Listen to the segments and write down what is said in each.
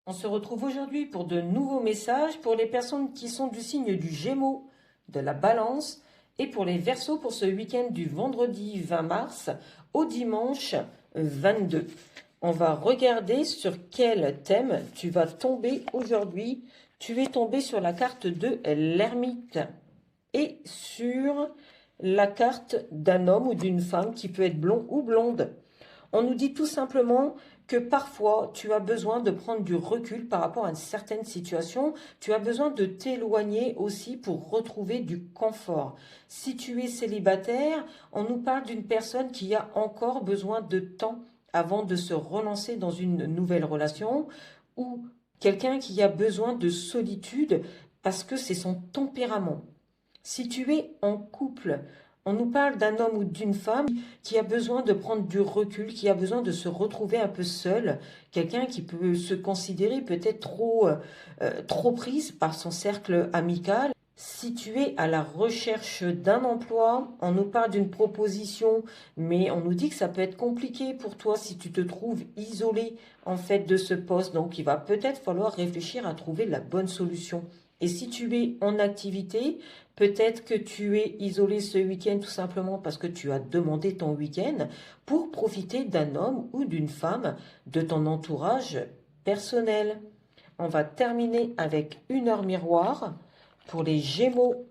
On se retrouve aujourd'hui pour de nouveaux messages pour les personnes qui sont du signe du Gémeaux, de la Balance et pour les Verseaux pour ce week-end du vendredi 20 mars au dimanche 22. On va regarder sur quel thème tu vas tomber aujourd'hui. Tu es tombé sur la carte de l'ermite et sur la carte d'un homme ou d'une femme qui peut être blond ou blonde. On nous dit tout simplement que parfois tu as besoin de prendre du recul par rapport à une certaine situation. Tu as besoin de t'éloigner aussi pour retrouver du confort. Si tu es célibataire, on nous parle d'une personne qui a encore besoin de temps avant de se relancer dans une nouvelle relation, ou quelqu'un qui a besoin de solitude parce que c'est son tempérament. Si tu es en couple, on nous parle d'un homme ou d'une femme qui a besoin de prendre du recul, qui a besoin de se retrouver un peu seul, quelqu'un qui peut se considérer peut-être trop prise par son cercle amical. Si tu es à la recherche d'un emploi, on nous parle d'une proposition, mais on nous dit que ça peut être compliqué pour toi si tu te trouves isolé en fait de ce poste. Donc il va peut-être falloir réfléchir à trouver la bonne solution. Et si tu es en activité, peut-être que tu es isolé ce week-end tout simplement parce que tu as demandé ton week-end pour profiter d'un homme ou d'une femme de ton entourage personnel. On va terminer avec une heure miroir pour les Gémeaux.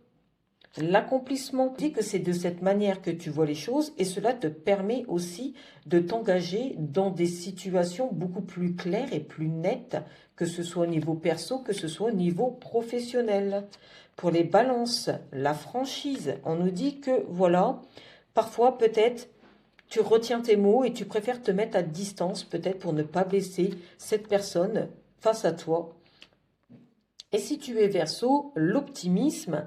L'accomplissement dit que c'est de cette manière que tu vois les choses et cela te permet aussi de t'engager dans des situations beaucoup plus claires et plus nettes, que ce soit au niveau perso, que ce soit au niveau professionnel. Pour les balances, la franchise, on nous dit que voilà, parfois peut-être tu retiens tes mots et tu préfères te mettre à distance, peut-être pour ne pas blesser cette personne face à toi. Et si tu es Verseau, l'optimisme,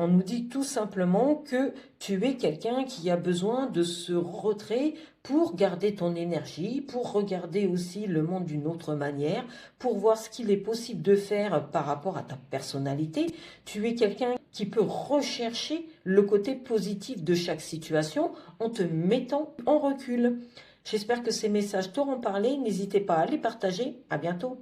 on nous dit tout simplement que tu es quelqu'un qui a besoin de ce retrait pour garder ton énergie, pour regarder aussi le monde d'une autre manière, pour voir ce qu'il est possible de faire par rapport à ta personnalité. Tu es quelqu'un qui peut rechercher le côté positif de chaque situation en te mettant en recul. J'espère que ces messages t'auront parlé. N'hésitez pas à les partager. À bientôt.